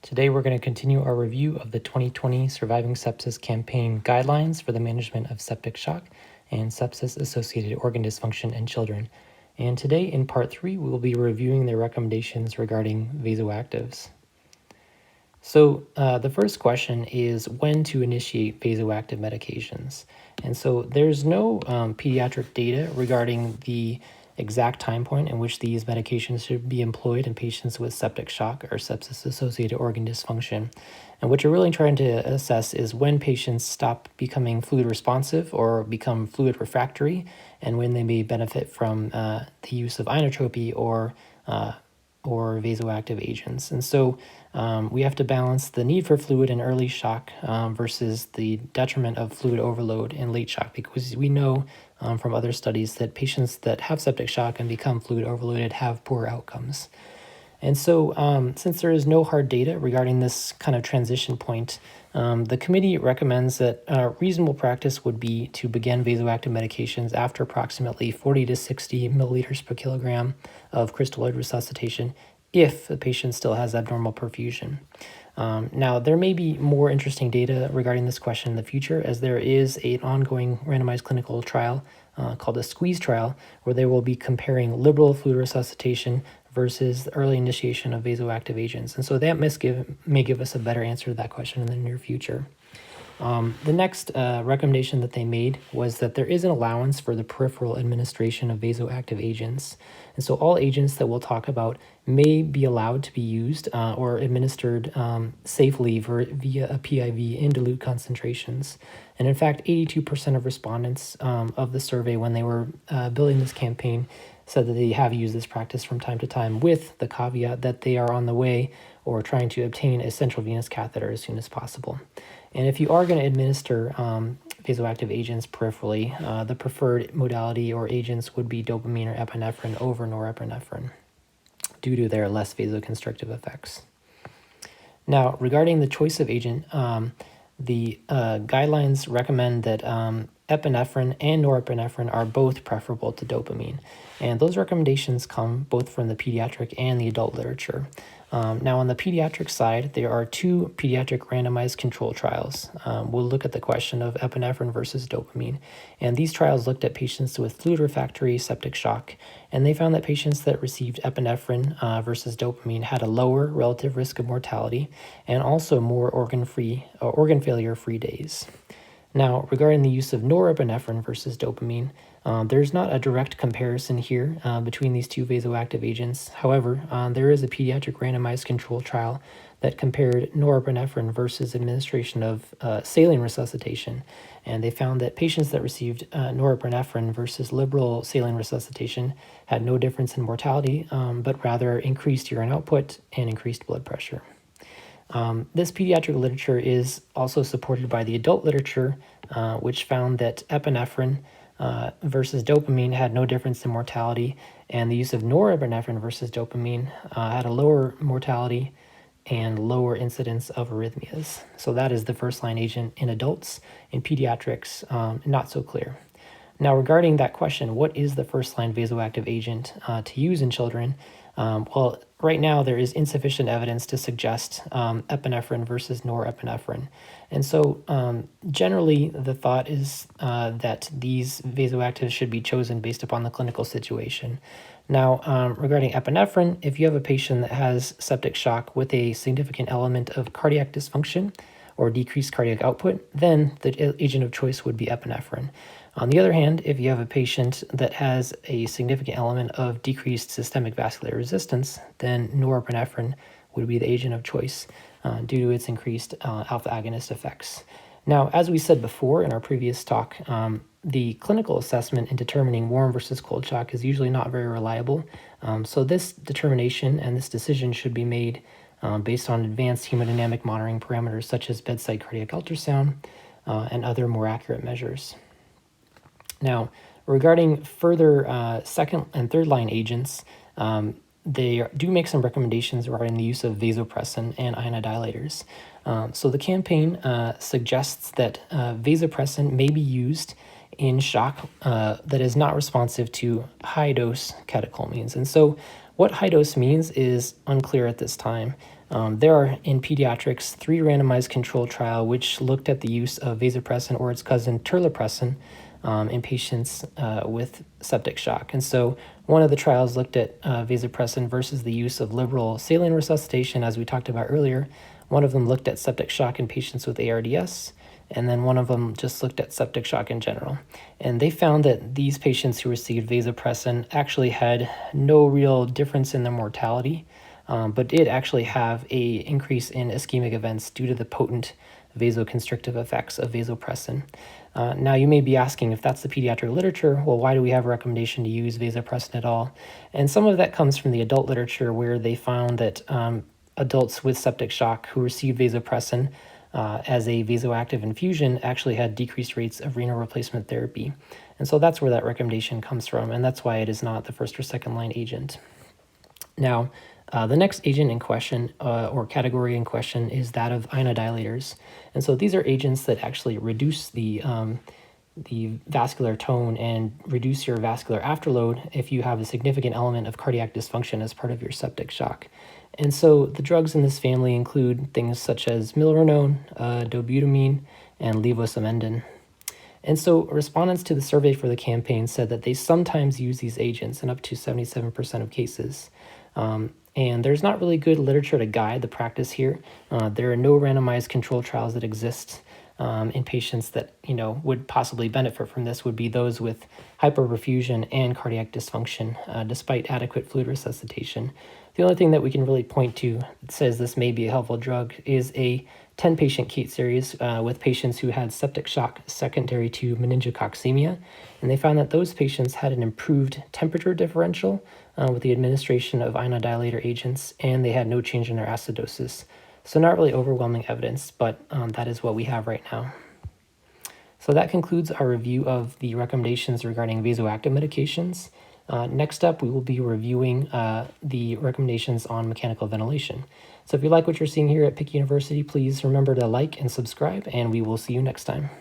Today we're going to continue our review of the 2020 Surviving Sepsis Campaign Guidelines for the Management of Septic Shock and Sepsis-Associated Organ Dysfunction in Children. And today, in Part 3, we will be reviewing their recommendations regarding vasoactives. So the first question is when to initiate vasoactive medications. And so there's no pediatric data regarding the exact time point in which these medications should be employed in patients with septic shock or sepsis-associated organ dysfunction. And what you're really trying to assess is when patients stop becoming fluid responsive or become fluid refractory, and when they may benefit from the use of inotropy or vasoactive agents. And so we have to balance the need for fluid in early shock versus the detriment of fluid overload in late shock, because we know from other studies that patients that have septic shock and become fluid overloaded have poor outcomes. And so since there is no hard data regarding this kind of transition point, the committee recommends that reasonable practice would be to begin vasoactive medications after approximately 40 to 60 milliliters per kilogram of crystalloid resuscitation if the patient still has abnormal perfusion. Now, there may be more interesting data regarding this question in the future, as there is an ongoing randomized clinical trial called a SQUEEZE trial, where they will be comparing liberal fluid resuscitation versus the early initiation of vasoactive agents. And so that may give us a better answer to that question in the near future. The next recommendation that they made was that there is an allowance for the peripheral administration of vasoactive agents. And so all agents that we'll talk about may be allowed to be used or administered safely via a PIV in dilute concentrations. And in fact, 82% of respondents of the survey when they were building this campaign said that they have used this practice from time to time, with the caveat that they are on the way or trying to obtain a central venous catheter as soon as possible. And if you are going to administer vasoactive agents peripherally, the preferred modality or agents would be dopamine or epinephrine over norepinephrine due to their less vasoconstrictive effects. Now, regarding the choice of agent, the guidelines recommend that epinephrine and norepinephrine are both preferable to dopamine. And those recommendations come both from the pediatric and the adult literature. Now, on the pediatric side, there are two pediatric randomized control trials. We'll look at the question of epinephrine versus dopamine. And these trials looked at patients with fluid refractory septic shock, and they found that patients that received epinephrine versus dopamine had a lower relative risk of mortality and also more organ failure-free days. Now, regarding the use of norepinephrine versus dopamine, there's not a direct comparison here between these two vasoactive agents. However, there is a pediatric randomized control trial that compared norepinephrine versus administration of saline resuscitation. And they found that patients that received norepinephrine versus liberal saline resuscitation had no difference in mortality, but rather increased urine output and increased blood pressure. This pediatric literature is also supported by the adult literature, which found that epinephrine versus dopamine had no difference in mortality, and the use of norepinephrine versus dopamine had a lower mortality and lower incidence of arrhythmias. So that is the first-line agent in adults. In pediatrics, not so clear. Now, regarding that question, what is the first-line vasoactive agent to use in children? Well, right now there is insufficient evidence to suggest epinephrine versus norepinephrine. And so generally the thought is that these vasoactives should be chosen based upon the clinical situation. Now, regarding epinephrine, if you have a patient that has septic shock with a significant element of cardiac dysfunction or decreased cardiac output, then the agent of choice would be epinephrine. On the other hand, if you have a patient that has a significant element of decreased systemic vascular resistance, then norepinephrine would be the agent of choice due to its increased alpha agonist effects. Now, as we said before in our previous talk, the clinical assessment in determining warm versus cold shock is usually not very reliable. So this determination and this decision should be made based on advanced hemodynamic monitoring parameters such as bedside cardiac ultrasound and other more accurate measures. Now, regarding further second and third line agents, they do make some recommendations regarding the use of vasopressin and ionodilators. So the campaign suggests that vasopressin may be used in shock that is not responsive to high-dose catecholamines. And so what high dose means is unclear at this time. There are, in pediatrics, 3 randomized controlled trial which looked at the use of vasopressin or its cousin terlipressin in patients with septic shock. And so one of the trials looked at vasopressin versus the use of liberal saline resuscitation, as we talked about earlier. One of them looked at septic shock in patients with ARDS, and then one of them just looked at septic shock in general. And they found that these patients who received vasopressin actually had no real difference in their mortality, but did actually have a increase in ischemic events due to the potent vasoconstrictive effects of vasopressin. Now, you may be asking, if that's the pediatric literature, well, why do we have a recommendation to use vasopressin at all? And some of that comes from the adult literature, where they found that adults with septic shock who received vasopressin as a vasoactive infusion actually had decreased rates of renal replacement therapy. And so that's where that recommendation comes from, and that's why it is not the first or second line agent. Now, the next agent in question, or category in question, is that of inodilators. And so these are agents that actually reduce the vascular tone and reduce your vascular afterload if you have a significant element of cardiac dysfunction as part of your septic shock. And so the drugs in this family include things such as milrinone, dobutamine, and levosimendan. And so respondents to the survey for the campaign said that they sometimes use these agents in up to 77% of cases. And there's not really good literature to guide the practice here. There are no randomized controlled trials that exist in patients that would possibly benefit from this. Would be those with hyperperfusion and cardiac dysfunction, despite adequate fluid resuscitation. The only thing that we can really point to that says this may be a helpful drug is a 10-patient case series with patients who had septic shock secondary to meningococcemia, and they found that those patients had an improved temperature differential with the administration of inodilator agents, and they had no change in their acidosis. So not really overwhelming evidence, but that is what we have right now. So that concludes our review of the recommendations regarding vasoactive medications. Next up, we will be reviewing the recommendations on mechanical ventilation. So if you like what you're seeing here at Pick University, please remember to like and subscribe, and we will see you next time.